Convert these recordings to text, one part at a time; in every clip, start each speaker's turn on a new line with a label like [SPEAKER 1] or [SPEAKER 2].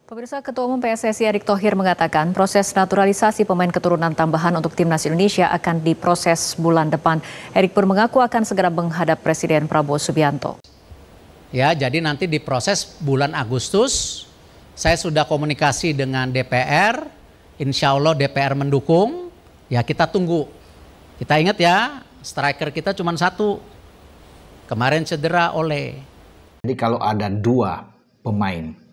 [SPEAKER 1] Pemirsa, Ketua Umum PSSI Erick Thohir mengatakan proses naturalisasi pemain keturunan tambahan untuk Timnas Indonesia akan diproses bulan depan. Erick pun mengaku akan segera menghadap Presiden Prabowo Subianto.
[SPEAKER 2] Ya, jadi nanti diproses bulan Agustus. Saya sudah komunikasi dengan DPR, insya Allah DPR mendukung. Ya kita tunggu. Kita ingat ya, striker kita cuma satu. Kemarin cedera oleh.
[SPEAKER 3] Jadi kalau ada dua pemain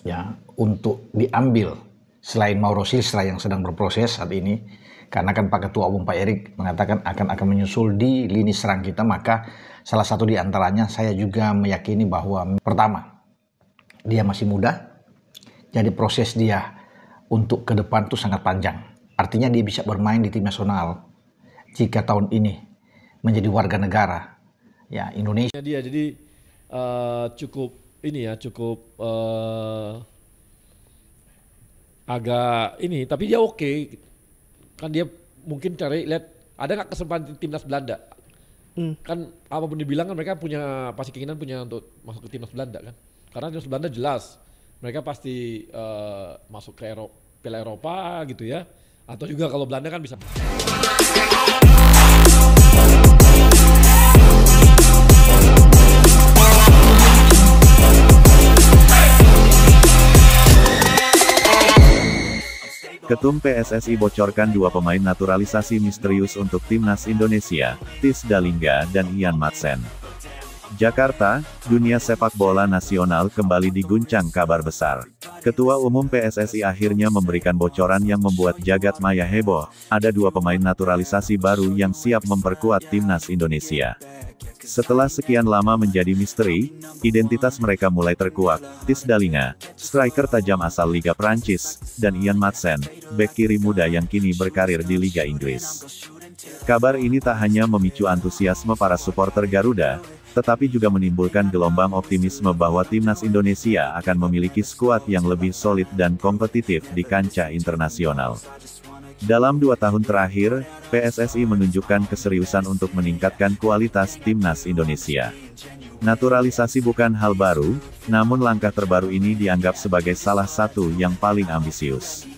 [SPEAKER 3] ya untuk diambil selain Mauro Silstra yang sedang berproses saat ini, karena kan Pak Ketua Umum Pak Erick mengatakan akan menyusul di lini serang kita, maka salah satu di antaranya saya juga meyakini bahwa pertama dia masih muda, jadi proses dia untuk ke depan itu sangat panjang. Artinya dia bisa bermain di tim nasional jika tahun ini menjadi warga negara ya Indonesia.
[SPEAKER 4] Dia jadi cukup ini ya, cukup agak ini, tapi dia oke. Kan dia mungkin cari lihat ada nggak kesempatan timnas Belanda. Kan apapun dibilang kan mereka punya pasti keinginan punya untuk masuk ke timnas Belanda kan. Karena timnas Belanda jelas mereka pasti masuk ke Piala Eropa gitu ya. Atau juga kalau Belanda kan bisa.
[SPEAKER 5] Ketum PSSI bocorkan dua pemain naturalisasi misterius untuk Timnas Indonesia, Tis Dalingga dan Ian Madsen. Jakarta, dunia sepak bola nasional kembali diguncang kabar besar. Ketua Umum PSSI akhirnya memberikan bocoran yang membuat jagat maya heboh. Ada dua pemain naturalisasi baru yang siap memperkuat Timnas Indonesia. Setelah sekian lama menjadi misteri, identitas mereka mulai terkuak. Tis Dalingga, striker tajam asal Liga Prancis, dan Ian Madsen, bek kiri muda yang kini berkarir di Liga Inggris. Kabar ini tak hanya memicu antusiasme para supporter Garuda, tetapi juga menimbulkan gelombang optimisme bahwa Timnas Indonesia akan memiliki skuad yang lebih solid dan kompetitif di kancah internasional. Dalam 2 tahun terakhir, PSSI menunjukkan keseriusan untuk meningkatkan kualitas Timnas Indonesia. Naturalisasi bukan hal baru, namun langkah terbaru ini dianggap sebagai salah satu yang paling ambisius.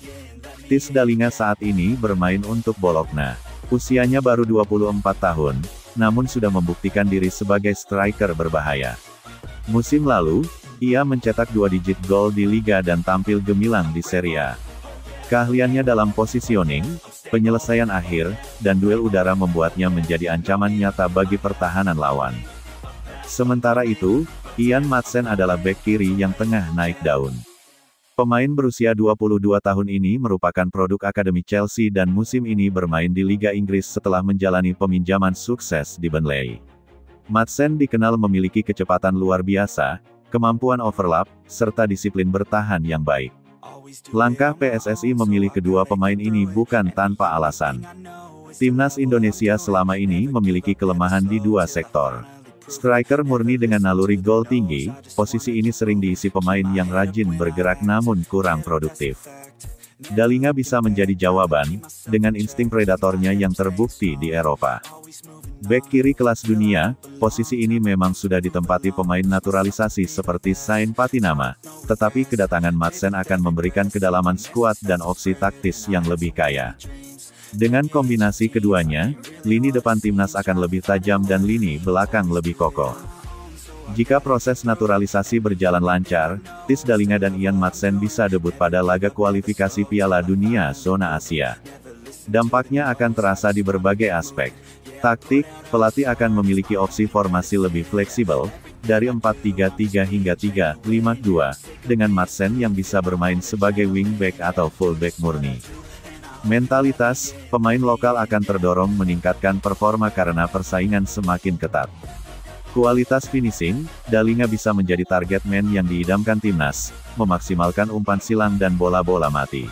[SPEAKER 5] Tis Dalingga saat ini bermain untuk Bologna. Usianya baru 24 tahun, namun sudah membuktikan diri sebagai striker berbahaya. Musim lalu, ia mencetak 2 digit gol di Liga dan tampil gemilang di Serie A. Keahliannya dalam positioning, penyelesaian akhir, dan duel udara membuatnya menjadi ancaman nyata bagi pertahanan lawan. Sementara itu, Ian Madsen adalah bek kiri yang tengah naik daun. Pemain berusia 22 tahun ini merupakan produk Akademi Chelsea dan musim ini bermain di Liga Inggris setelah menjalani peminjaman sukses di Burnley. Madsen dikenal memiliki kecepatan luar biasa, kemampuan overlap, serta disiplin bertahan yang baik. Langkah PSSI memilih kedua pemain ini bukan tanpa alasan. Timnas Indonesia selama ini memiliki kelemahan di 2 sektor. Striker murni dengan naluri gol tinggi, posisi ini sering diisi pemain yang rajin bergerak namun kurang produktif. Dalingga bisa menjadi jawaban, dengan insting predatornya yang terbukti di Eropa. Bek kiri kelas dunia, posisi ini memang sudah ditempati pemain naturalisasi seperti Sain Patinama, tetapi kedatangan Madsen akan memberikan kedalaman skuad dan opsi taktis yang lebih kaya. Dengan kombinasi keduanya, lini depan timnas akan lebih tajam dan lini belakang lebih kokoh. Jika proses naturalisasi berjalan lancar, Tis Dalingga dan Ian Madsen bisa debut pada laga kualifikasi Piala Dunia Zona Asia. Dampaknya akan terasa di berbagai aspek. Taktik, pelatih akan memiliki opsi formasi lebih fleksibel, dari 4-3-3 hingga 3-5-2, dengan Madsen yang bisa bermain sebagai wingback atau fullback murni. Mentalitas, pemain lokal akan terdorong meningkatkan performa karena persaingan semakin ketat. Kualitas finishing, Dalingga bisa menjadi target man yang diidamkan timnas, memaksimalkan umpan silang dan bola-bola mati.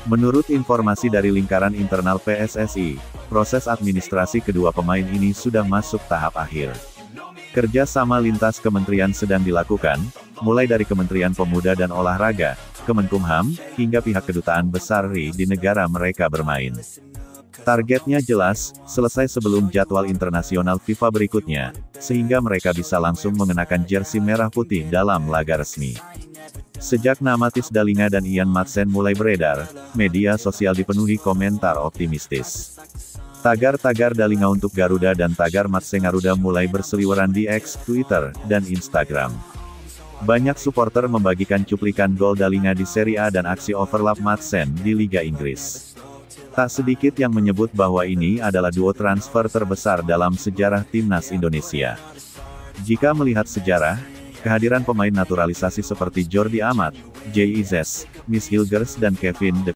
[SPEAKER 5] Menurut informasi dari lingkaran internal PSSI, proses administrasi kedua pemain ini sudah masuk tahap akhir. Kerja sama lintas kementerian sedang dilakukan, mulai dari Kementerian Pemuda dan Olahraga, Kemenkumham, hingga pihak kedutaan besar RI di negara mereka bermain. Targetnya jelas, selesai sebelum jadwal internasional FIFA berikutnya, sehingga mereka bisa langsung mengenakan jersey merah putih dalam laga resmi. Sejak nama Tisdalinga dan Ian Madsen mulai beredar, media sosial dipenuhi komentar optimistis. Tagar-tagar Dalinga untuk Garuda dan tagar Madsen Garuda mulai berseliweran di X, Twitter, dan Instagram. Banyak supporter membagikan cuplikan gol Dalinga di Serie A dan aksi overlap Madsen di Liga Inggris. Tak sedikit yang menyebut bahwa ini adalah duo transfer terbesar dalam sejarah timnas Indonesia. Jika melihat sejarah, kehadiran pemain naturalisasi seperti Jordi Amat, Jay Izes, Miss Hilgers dan Kevin De